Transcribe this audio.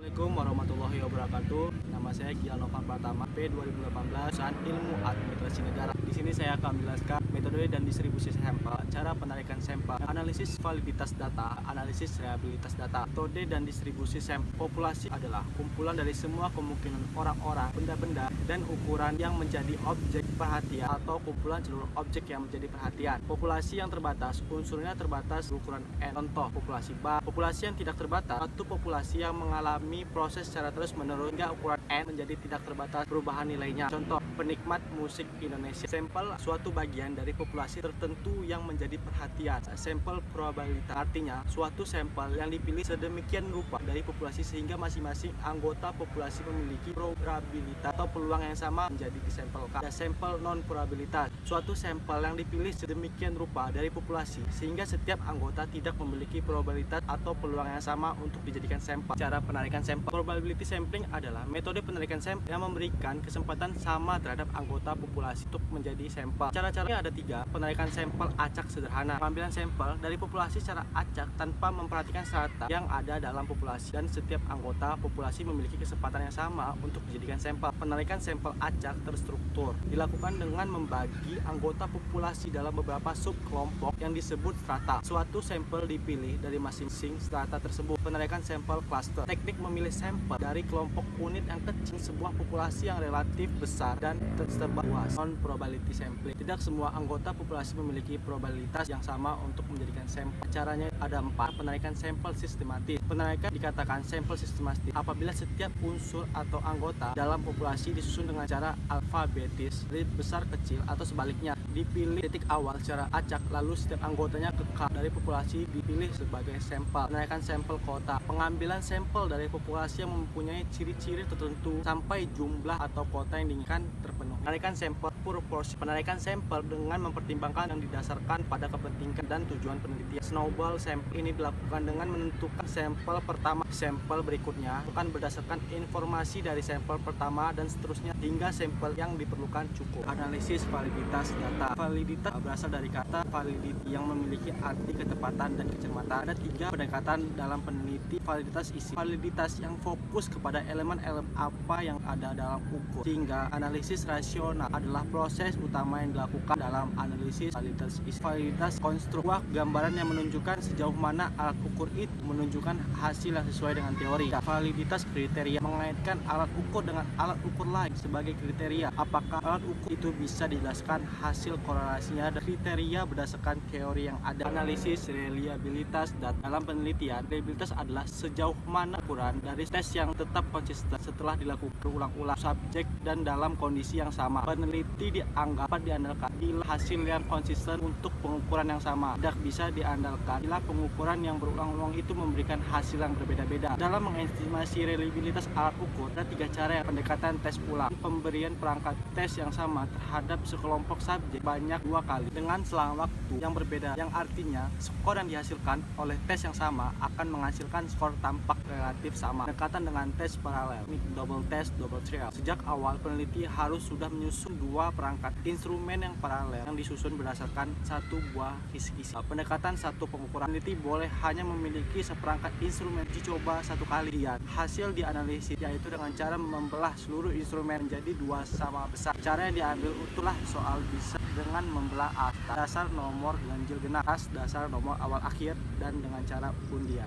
Assalamualaikum warahmatullahi wabarakatuh. Nama saya Gial Novan Pratama, P 2018, jurusan Ilmu Administrasi Negara. Di sini saya akan menjelaskan metode dan distribusi sampel, cara penarikan sampel, analisis validitas data, analisis reliabilitas data. Metode dan distribusi sampel populasi adalah kumpulan dari semua kemungkinan orang-orang, benda-benda, dan ukuran yang menjadi objek perhatian atau kumpulan seluruh objek yang menjadi perhatian. Populasi yang terbatas, unsurnya terbatas berukuran N. Contoh, populasi bar. Populasi yang tidak terbatas, suatu populasi yang mengalami proses secara terus-menerus hingga ukuran N menjadi tidak terbatas perubahan nilainya. Contoh, penikmat musik Indonesia. Sampel suatu bagian dari populasi tertentu yang menjadi perhatian. Sampel probabilitas artinya suatu sampel yang dipilih sedemikian rupa dari populasi sehingga masing-masing anggota populasi memiliki probabilitas atau peluang yang sama menjadi disampelkan. Ada sampel non probabilitas, suatu sampel yang dipilih sedemikian rupa dari populasi sehingga setiap anggota tidak memiliki probabilitas atau peluang yang sama untuk dijadikan sampel. Cara penarikan sampel. Probability sampling adalah metode penarikan sampel yang memberikan kesempatan sama terhadap anggota populasi untuk menjadi sampel. Cara-caranya ada 3. Penarikan sampel acak sederhana. Pengambilan sampel dari populasi secara acak tanpa memperhatikan strata yang ada dalam populasi dan setiap anggota populasi memiliki kesempatan yang sama untuk dijadikan sampel. Penarikan sampel acak terstruktur dilakukan dengan membagi anggota populasi dalam beberapa subkelompok yang disebut strata. Suatu sampel dipilih dari masing-masing strata tersebut. Penarikan sampel cluster. Teknik memilih sampel dari kelompok unit yang kecil sebuah populasi yang relatif besar dan tersebar luas. Non-probability sampling. Tidak semua anggota populasi memiliki probabilitas yang sama untuk menjadikan sampel. Caranya ada 4. Penarikan sampel sistematis. Penarikan dikatakan sampel sistematis apabila setiap unsur atau anggota dalam populasi disusun dengan cara alfabetis dari besar kecil atau sebaliknya. Dipilih titik awal secara acak lalu setiap anggotanya kekal dari populasi dipilih sebagai sampel. Penarikan sampel kota. Pengambilan sampel dari populasi yang mempunyai ciri-ciri tertentu sampai jumlah atau kota yang diinginkan terpenuhi. Penarikan sampel proporsi. Penarikan sampel dengan mempertimbangkan yang didasarkan pada kepentingan dan tujuan penelitian. Snowball sampel ini dilakukan dengan menentukan sampel pertama, sampel berikutnya bukan berdasarkan informasi dari sampel pertama dan seterusnya hingga sampel yang diperlukan cukup. Analisis validitas data. Validitas berasal dari kata validity yang memiliki arti ketepatan dan kecermatan. Ada 3 pendekatan dalam peneliti validitas isi. Validitas yang fokus kepada elemen-elemen apa yang ada dalam ukur, sehingga analisis rasional adalah proses utama yang dilakukan dalam analisis validitas isi. Validitas konstruk, gambaran yang menunjukkan sejauh mana alat ukur itu menunjukkan hasil yang sesuai dengan teori. Validitas kriteria, mengaitkan alat ukur dengan alat ukur lain sebagai kriteria. Apakah alat ukur itu bisa dijelaskan hasil korelasinya dan kriteria berdasarkan teori yang ada. Analisis reliabilitas data. Dalam penelitian, reliabilitas adalah sejauh mana ukuran dari tes yang tetap konsisten setelah dilakukan berulang-ulang subjek dan dalam kondisi yang sama. Peneliti dianggap dapat diandalkan bila hasil yang konsisten untuk pengukuran yang sama. Tidak bisa diandalkan bila pengukuran yang berulang-ulang itu memberikan hasil yang berbeda-beda. Dalam mengestimasi reliabilitas alat ukur, ada 3 cara yang pendekatan tes ulang. Pemberian perangkat tes yang sama terhadap sekelompok subjek banyak 2 kali dengan selang waktu yang berbeda, yang artinya skor yang dihasilkan oleh tes yang sama akan menghasilkan skor tampak relatif sama. Pendekatan dengan tes paralel, double test, double trial. Sejak awal peneliti harus sudah menyusun 2 perangkat instrumen yang paralel yang disusun berdasarkan satu buah kisi-kisi. Pendekatan satu pengukuran, peneliti boleh hanya memiliki seperangkat instrumen dicoba 1 kali. Hasil dianalisis yaitu dengan cara membelah seluruh instrumen menjadi 2 sama besar. Cara yang diambil itulah soal bisa dengan membelah as dasar nomor ganjil genap, as dasar nomor awal akhir dan dengan cara undian.